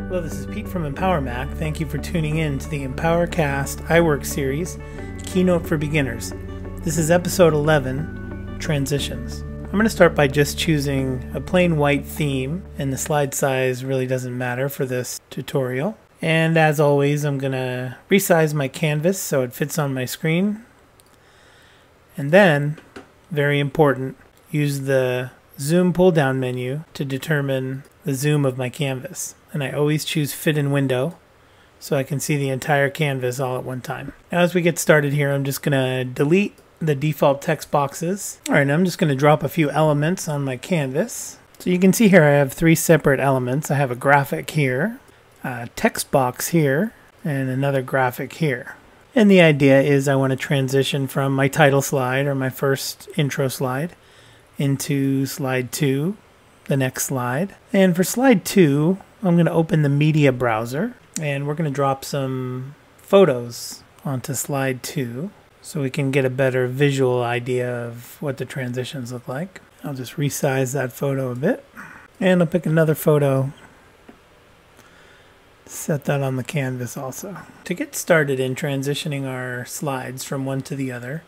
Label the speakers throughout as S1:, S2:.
S1: Hello, this is Pete from EmpowerMac. Thank you for tuning in to the EmpowerCast iWork series, Keynote for Beginners. This is episode 11, Transitions. I'm going to start by just choosing a plain white theme, and the slide size really doesn't matter for this tutorial. And as always, I'm going to resize my canvas so it fits on my screen. And then, very important, use the zoom pull-down menu to determine the zoom of my canvas. And I always choose fit in window so I can see the entire canvas all at one time. Now as we get started here, I'm just going to delete the default text boxes. Alright, I'm just going to drop a few elements on my canvas. So you can see here I have three separate elements. I have a graphic here, a text box here, and another graphic here. And the idea is I want to transition from my title slide or my first intro slide into slide 2, the next slide. And for slide 2, I'm going to open the media browser and we're going to drop some photos onto slide 2 so we can get a better visual idea of what the transitions look like. I'll just resize that photo a bit and I'll pick another photo, set that on the canvas also. To get started in transitioning our slides from one to the other,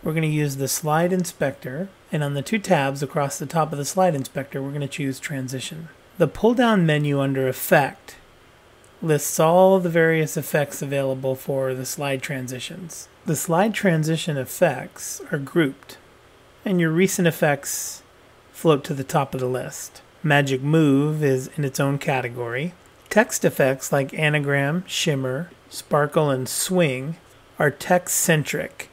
S1: we're going to use the slide inspector, and on the two tabs across the top of the slide inspector we're going to choose transition. The pull-down menu under Effect lists all the various effects available for the slide transitions. The slide transition effects are grouped, and your recent effects float to the top of the list. Magic Move is in its own category. Text effects like anagram, shimmer, sparkle, and swing are text-centric.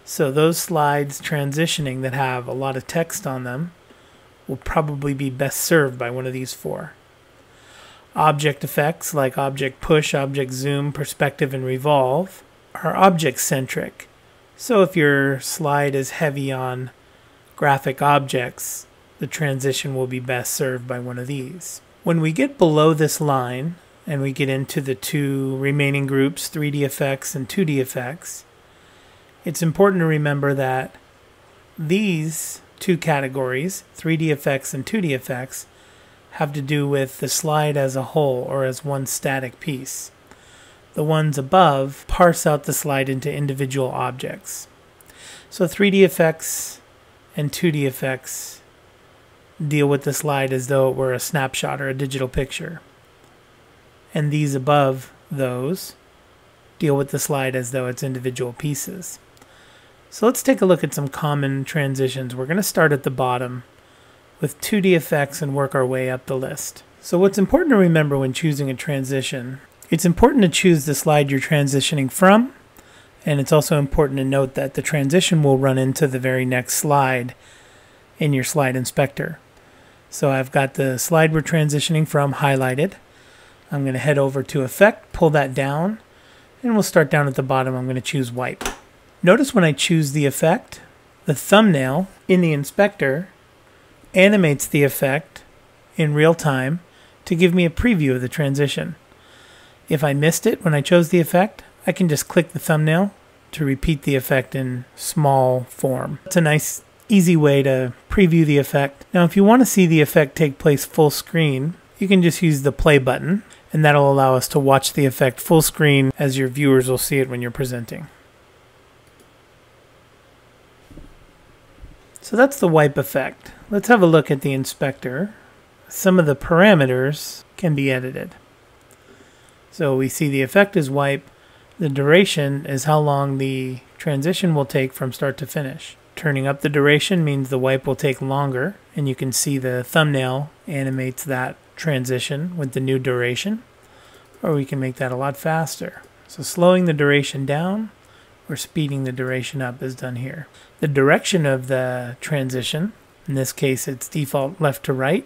S1: So those slides transitioning that have a lot of text on them will probably be best served by one of these four. Object effects like object push, object zoom, perspective, and revolve are object-centric. So if your slide is heavy on graphic objects, the transition will be best served by one of these. When we get below this line and we get into the two remaining groups, 3D effects and 2D effects, it's important to remember that these two categories, 3D effects and 2D effects, have to do with the slide as a whole or as one static piece. The ones above parse out the slide into individual objects. So 3D effects and 2D effects deal with the slide as though it were a snapshot or a digital picture. And these above those deal with the slide as though it's individual pieces. So let's take a look at some common transitions. We're going to start at the bottom with 2D effects and work our way up the list. So what's important to remember when choosing a transition, it's important to choose the slide you're transitioning from, and it's also important to note that the transition will run into the very next slide in your slide inspector. So I've got the slide we're transitioning from highlighted. I'm going to head over to Effect, pull that down, and we'll start down at the bottom. I'm going to choose Wipe. Notice when I choose the effect, the thumbnail in the inspector animates the effect in real time to give me a preview of the transition. If I missed it when I chose the effect, I can just click the thumbnail to repeat the effect in small form. It's a nice, easy way to preview the effect. Now, if you want to see the effect take place full screen, you can just use the play button, and that'll allow us to watch the effect full screen as your viewers will see it when you're presenting. So that's the wipe effect. Let's have a look at the inspector. Some of the parameters can be edited. So we see the effect is wipe. The duration is how long the transition will take from start to finish. Turning up the duration means the wipe will take longer, and you can see the thumbnail animates that transition with the new duration, or we can make that a lot faster. So slowing the duration down or speeding the duration up is done here. The direction of the transition, in this case it's default left to right,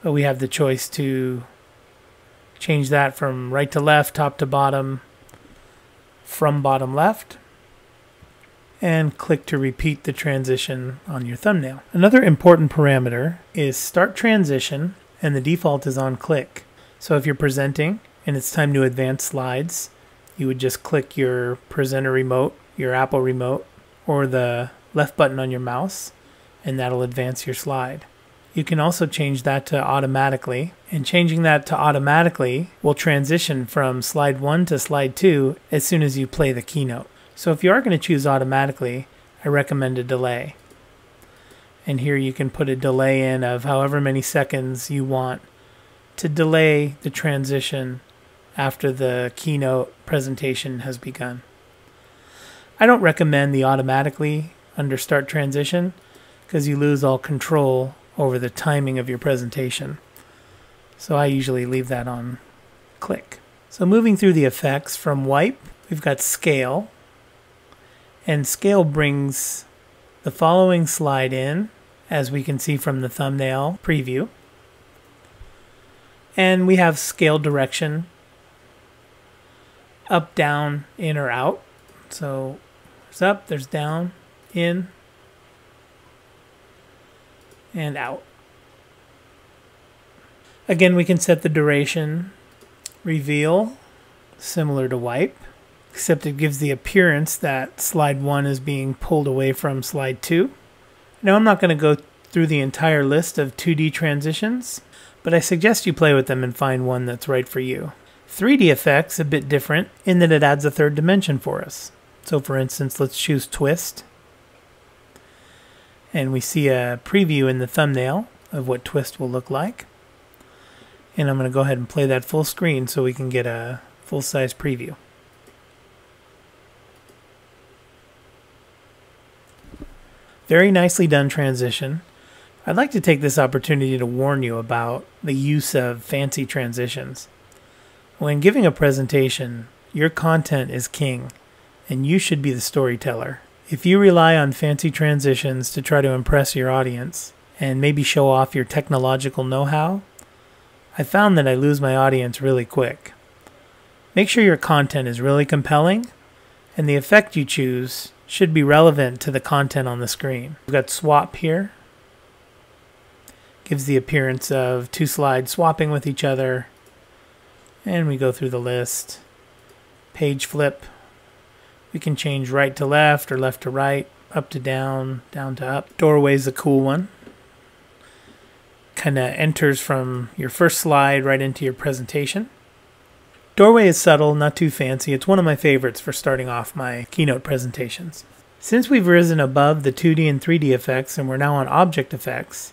S1: but we have the choice to change that from right to left, top to bottom, from bottom left, and click to repeat the transition on your thumbnail. Another important parameter is start transition, and the default is on click. So if you're presenting and it's time to advance slides, you would just click your presenter remote, your Apple remote, or the left button on your mouse, and that'll advance your slide. You can also change that to automatically, and changing that to automatically will transition from slide 1 to slide 2 as soon as you play the keynote. So if you are going to choose automatically, I recommend a delay. And here you can put a delay in of however many seconds you want to delay the transition after the keynote presentation has begun. I don't recommend the automatically under start transition because you lose all control over the timing of your presentation. So I usually leave that on click. So moving through the effects from wipe, we've got scale. And scale brings the following slide in, as we can see from the thumbnail preview. And we have scale direction, up, down, in, or out. So there's up, there's down, in, and out. Again, we can set the duration, reveal, similar to wipe, except it gives the appearance that slide 1 is being pulled away from slide 2. Now I'm not going to go through the entire list of 2D transitions, but I suggest you play with them and find one that's right for you. 3D effects a bit different in that it adds a third dimension for us. So for instance, let's choose twist. And we see a preview in the thumbnail of what twist will look like. And I'm going to go ahead and play that full screen so we can get a full-size preview. Very nicely done transition. I'd like to take this opportunity to warn you about the use of fancy transitions. When giving a presentation, your content is king, and you should be the storyteller. If you rely on fancy transitions to try to impress your audience and maybe show off your technological know-how, I found that I lose my audience really quick. Make sure your content is really compelling, and the effect you choose should be relevant to the content on the screen. We've got swap here. Gives the appearance of 2 slides swapping with each other. And we go through the list. Page flip. We can change right to left or left to right, up to down, down to up. Doorway's a cool one. Kind of enters from your first slide right into your presentation. Doorway is subtle, not too fancy. It's one of my favorites for starting off my keynote presentations. Since we've risen above the 2D and 3D effects and we're now on object effects,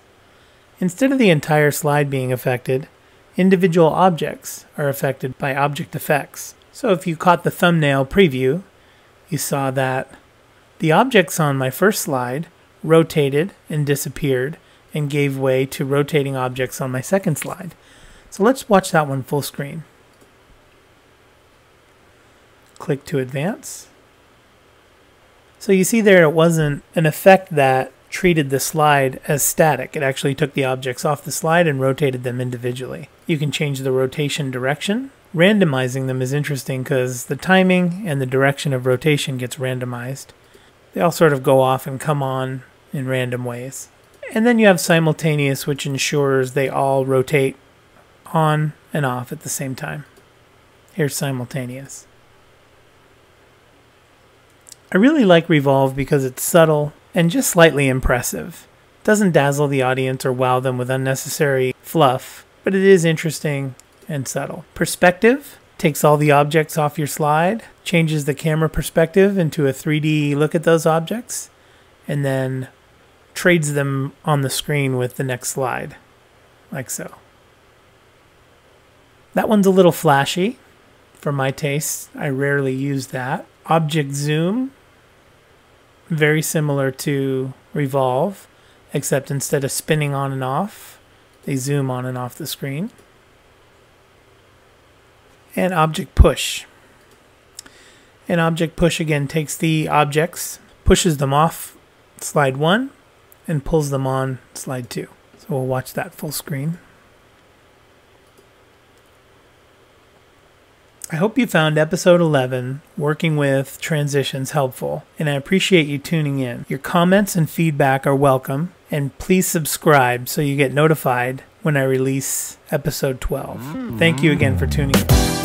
S1: instead of the entire slide being affected, individual objects are affected by object effects. So if you caught the thumbnail preview, you saw that the objects on my first slide rotated and disappeared and gave way to rotating objects on my second slide. So let's watch that one full screen. Click to advance. So you see there it wasn't an effect that treated the slide as static. It actually took the objects off the slide and rotated them individually. You can change the rotation direction. Randomizing them is interesting because the timing and the direction of rotation gets randomized. They all sort of go off and come on in random ways. And then you have simultaneous, which ensures they all rotate on and off at the same time. Here's simultaneous. I really like Revolve because it's subtle and just slightly impressive. It doesn't dazzle the audience or wow them with unnecessary fluff, but it is interesting and subtle. Perspective takes all the objects off your slide, changes the camera perspective into a 3D look at those objects, and then trades them on the screen with the next slide, like so. That one's a little flashy for my taste. I rarely use that. Object zoom, very similar to Revolve, except instead of spinning on and off, they zoom on and off the screen. And object push. And object push again takes the objects, pushes them off slide 1, and pulls them on slide 2. So we'll watch that full screen. I hope you found episode 11, Working with Transitions, helpful, and I appreciate you tuning in. Your comments and feedback are welcome, and please subscribe so you get notified when I release episode 12. Thank you again for tuning in.